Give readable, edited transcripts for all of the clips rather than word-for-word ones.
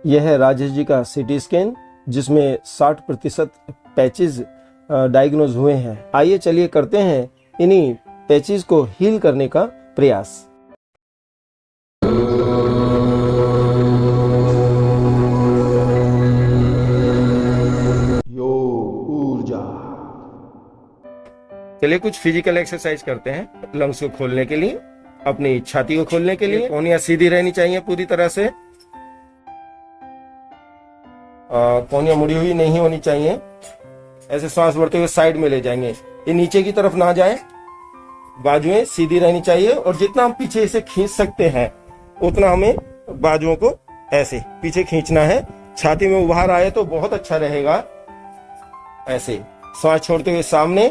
यह है राजेश जी का सिटी स्कैन, जिसमें 60% पैचेज डायग्नोज हुए हैं। आइए चलिए करते हैं इन्हीं पैचेज को हील करने का प्रयास। योग ऊर्जा। चलिए कुछ फिजिकल एक्सरसाइज करते हैं लंग्स को खोलने के लिए, अपनी छाती को खोलने के लिए। कोहनियां सीधी रहनी चाहिए पूरी तरह से, कोहनियां मुड़ी हुई नहीं होनी चाहिए। ऐसे सांस भरते हुए साइड में ले जाएंगे, ये नीचे की तरफ ना जाए। बाजुएं सीधी रहनी चाहिए और जितना हम पीछे इसे खींच सकते हैं उतना हमें बाजुओं को ऐसे पीछे खींचना है। छाती में उभार आए तो बहुत अच्छा रहेगा। ऐसे सांस छोड़ते हुए सामने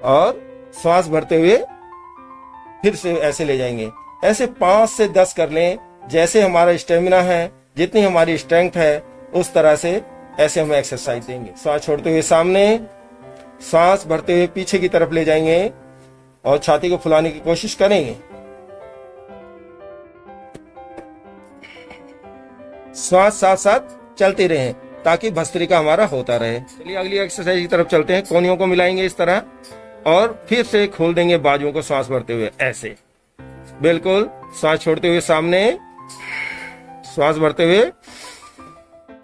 और सांस भरते हुए फिर से ऐसे ले जाएंगे। ऐसे 5 से 10 कर लें, जैसे हमारा स्टेमिना है, जितनी हमारी स्ट्रेंथ है उस तरह से ऐसे हम एक्सरसाइज देंगे। सांस छोड़ते हुए सामने, सांस भरते हुए पीछे की तरफ ले जाएंगे और छाती को फुलाने की कोशिश करेंगे। सांस साथ साथ चलते रहें ताकि भस्त्रिका हमारा होता रहे। चलिए अगली एक्सरसाइज की तरफ चलते हैं। कोहनियों को मिलाएंगे इस तरह और फिर से खोल देंगे बाजुओं को सांस भरते हुए ऐसे। बिल्कुल सांस छोड़ते हुए सामने, सांस भरते हुए,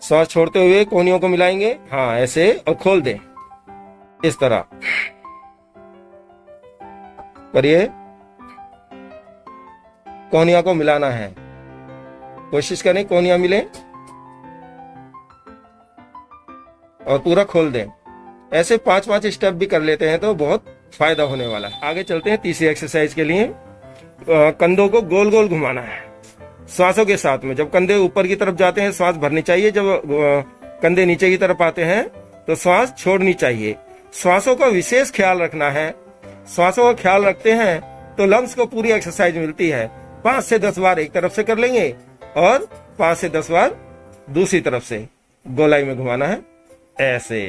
सांस छोड़ते हुए कोहनियों को मिलाएंगे, हाँ ऐसे, और खोल दें इस तरह करिए। कोहनियों को मिलाना है, कोशिश करें कोहनियां मिले और पूरा खोल दें। ऐसे 5-5 स्टेप भी कर लेते हैं तो बहुत फायदा होने वाला है। आगे चलते हैं तीसरी एक्सरसाइज के लिए। कंधों को गोल गोल घुमाना है श्वासों के साथ में। जब कंधे ऊपर की तरफ जाते हैं श्वास भरनी चाहिए, जब कंधे नीचे की तरफ आते हैं तो श्वास छोड़नी चाहिए। श्वासों का विशेष ख्याल रखना है। श्वासों का ख्याल रखते हैं तो लंग्स को पूरी एक्सरसाइज मिलती है। 5 से 10 बार एक तरफ से कर लेंगे और 5 से 10 बार दूसरी तरफ से गोलाई में घुमाना है ऐसे।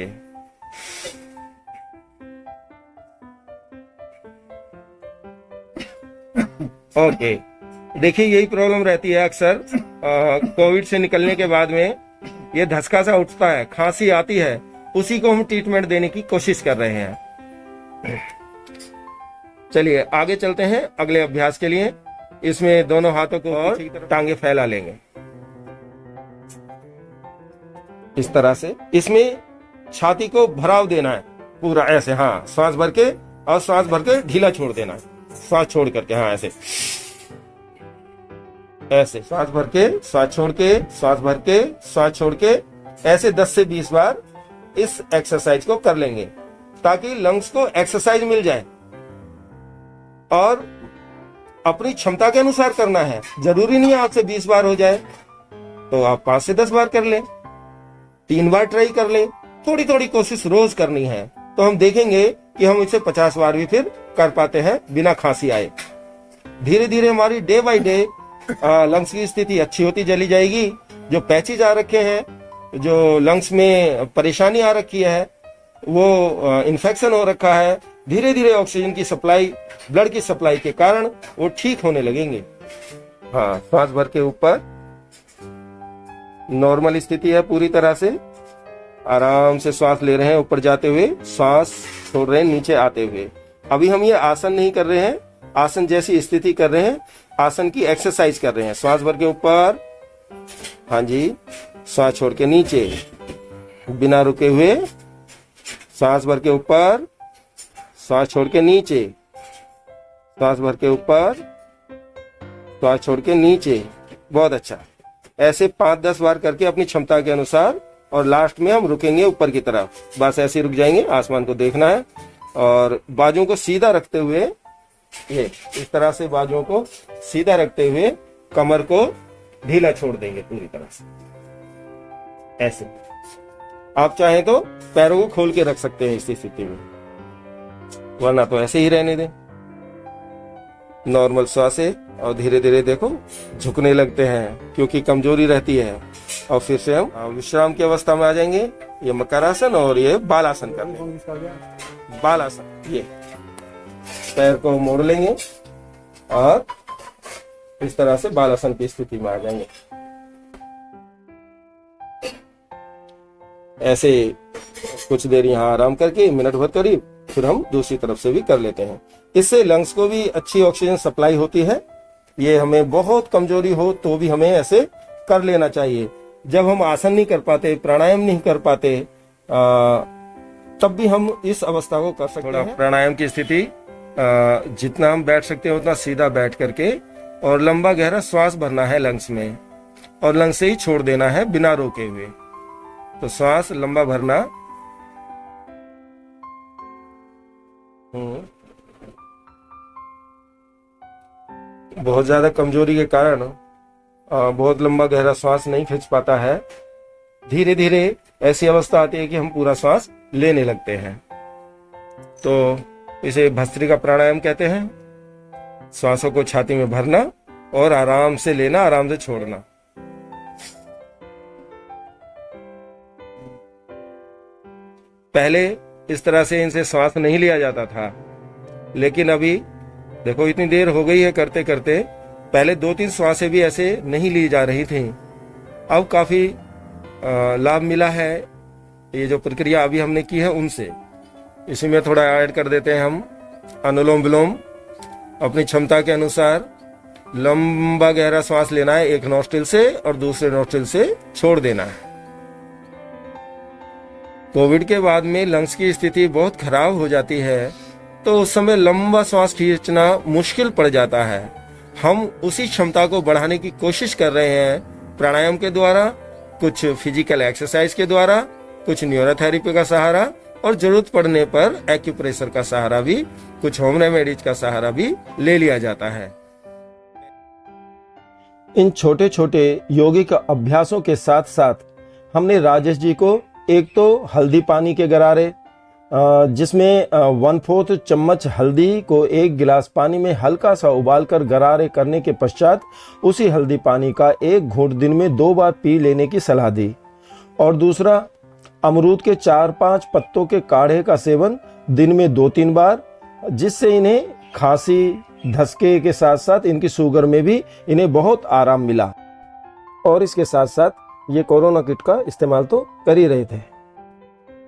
ओके, देखिए यही प्रॉब्लम रहती है अक्सर कोविड से निकलने के बाद में। ये धसका सा उठता है, खांसी आती है, उसी को हम ट्रीटमेंट देने की कोशिश कर रहे हैं। चलिए आगे चलते हैं अगले अभ्यास के लिए। इसमें दोनों हाथों को और टांगे फैला लेंगे इस तरह से। इसमें छाती को भराव देना है पूरा ऐसे, हाँ सांस भर के और सांस भर के ढीला छोड़ देना है, सांस छोड़ करके, हाँ ऐसे ऐसे सांस भर के, सांस छोड़ के, सांस भर के, सांस छोड़ के, ऐसे 10 से 20 बार इस एक्सरसाइज को कर लेंगे ताकि लंग्स को एक्सरसाइज मिल जाए। और अपनी क्षमता के अनुसार करना है, जरूरी नहीं है आपसे 20 बार हो जाए, तो आप 5 से 10 बार कर लें, 3 बार ट्राई कर लें। थोड़ी थोड़ी कोशिश रोज करनी है तो हम देखेंगे कि हम इसे 50 बार भी फिर कर पाते हैं बिना खांसी आए। धीरे धीरे हमारी डे बाय डे लंग्स की स्थिति अच्छी होती चली जाएगी। जो पैचेज आ रखे हैं, जो लंग्स में परेशानी आ रखी है, वो इन्फेक्शन हो रखा है, धीरे धीरे ऑक्सीजन की सप्लाई, ब्लड की सप्लाई के कारण वो ठीक होने लगेंगे। हाँ, सांस भर के ऊपर, नॉर्मल स्थिति है पूरी तरह से। आराम से सांस ले रहे हैं ऊपर जाते हुए, सांस छोड़ रहे हैं नीचे आते हुए। अभी हम ये आसन नहीं कर रहे हैं, आसन जैसी स्थिति कर रहे हैं, आसन की एक्सरसाइज कर रहे हैं। सांस भर के ऊपर, हाँ जी, सांस छोड़ के नीचे, बिना रुके हुए, सांस भर के ऊपर, सांस छोड़ के नीचे, सांस भर के ऊपर, सांस छोड़ के नीचे। बहुत अच्छा, ऐसे 5-10 बार करके अपनी क्षमता के अनुसार, और लास्ट में हम रुकेंगे ऊपर की तरफ, बस ऐसे रुक जाएंगे। आसमान को देखना है और बाजुओं को सीधा रखते हुए, ये इस तरह से बाजुओं को सीधा रखते हुए कमर को ढीला छोड़ देंगे पूरी तरह से ऐसे। आप चाहें तो पैरों को खोल के रख सकते हैं इस स्थिति में, वरना तो ऐसे ही रहने दें। नॉर्मल श्वास है और धीरे धीरे देखो झुकने लगते हैं क्योंकि कमजोरी रहती है। और फिर से हम विश्राम की अवस्था में आ जाएंगे। ये मकरासन और ये बालासन कर लेंगे। बालासन, ये पैर को मोड़ लेंगे और इस तरह से बालासन की स्थिति में आ जाएंगे। ऐसे कुछ देर यहाँ आराम करके मिनट भर करीब, फिर हम दूसरी तरफ से भी कर लेते हैं। इससे लंग्स को भी अच्छी ऑक्सीजन सप्लाई होती है। ये हमें बहुत कमजोरी हो तो भी हमें ऐसे कर लेना चाहिए। जब हम आसन नहीं कर पाते, प्राणायाम नहीं कर पाते, तब भी हम इस अवस्था को कर सकते हैं। प्राणायाम की स्थिति जितना हम बैठ सकते हैं उतना सीधा बैठ करके और लंबा गहरा श्वास भरना है लंग्स में और लंग्स से ही छोड़ देना है बिना रोके हुए। तो श्वास लंबा भरना, बहुत ज्यादा कमजोरी के कारण बहुत लंबा गहरा श्वास नहीं खींच पाता है। धीरे धीरे ऐसी अवस्था आती है कि हम पूरा श्वास लेने लगते हैं। तो इसे भस्त्रिका प्राणायाम कहते हैं। श्वासों को छाती में भरना और आराम से लेना, आराम से छोड़ना। पहले इस तरह से इनसे श्वास नहीं लिया जाता था, लेकिन अभी देखो इतनी देर हो गई है करते करते, पहले 2-3 श्वासें भी ऐसे नहीं ली जा रही थी। अब काफी लाभ मिला है ये जो प्रक्रिया अभी हमने की है उनसे। इसी में थोड़ा ऐड कर देते हैं हम अनुलोम विलोम। अपनी क्षमता के अनुसार लंबा गहरा श्वास लेना है एक नोस्ट्रिल से और दूसरे नोस्ट्रिल से छोड़ देना है। कोविड के बाद में लंग्स की स्थिति बहुत खराब हो जाती है, तो उस समय लंबा श्वास खींचना मुश्किल पड़ जाता है। हम उसी क्षमता को बढ़ाने की कोशिश कर रहे हैं प्राणायाम के द्वारा, कुछ फिजिकल एक्सरसाइज के द्वारा, कुछ न्यूरोथेरेपी का सहारा और जरूरत पड़ने पर एक्यूप्रेशर का सहारा भी, कुछ होम रेमेडीज का सहारा भी ले लिया जाता है। इन छोटे छोटे यौगिक अभ्यासों के साथ साथ हमने राजेश जी को एक तो हल्दी पानी के गरारे, जिसमें 1/4 चम्मच हल्दी को 1 गिलास पानी में हल्का सा उबालकर गरारे करने के पश्चात उसी हल्दी पानी का 1 घूंट दिन में 2 बार पी लेने की सलाह दी। और दूसरा, अमरूद के 4-5 पत्तों के काढ़े का सेवन दिन में 2-3 बार, जिससे इन्हें खांसी, धसके के साथ साथ इनकी शुगर में भी इन्हें बहुत आराम मिला। और इसके साथ साथ ये कोरोना किट का इस्तेमाल तो कर ही रहे थे।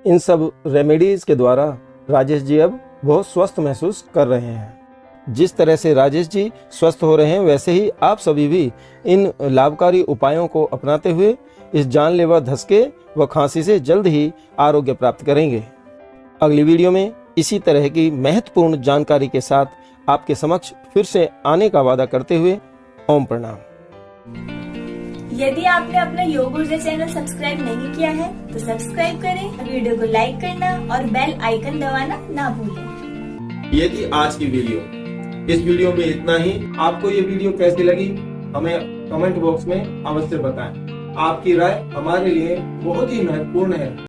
इन सब रेमेडीज के द्वारा राजेश जी अब बहुत स्वस्थ महसूस कर रहे हैं। जिस तरह से राजेश जी स्वस्थ हो रहे हैं, वैसे ही आप सभी भी इन लाभकारी उपायों को अपनाते हुए इस जानलेवा धसके व खांसी से जल्द ही आरोग्य प्राप्त करेंगे। अगली वीडियो में इसी तरह की महत्वपूर्ण जानकारी के साथ आपके समक्ष फिर से आने का वादा करते हुए ओम प्रणाम। यदि आपने अपना योग ऊर्जा चैनल सब्सक्राइब नहीं किया है तो सब्सक्राइब करें, वीडियो को लाइक करना और बेल आइकन दबाना ना भूलें। यदि आज की वीडियो, इस वीडियो में इतना ही। आपको ये वीडियो कैसी लगी हमें कमेंट बॉक्स में अवश्य बताएं। आपकी राय हमारे लिए बहुत ही महत्वपूर्ण है।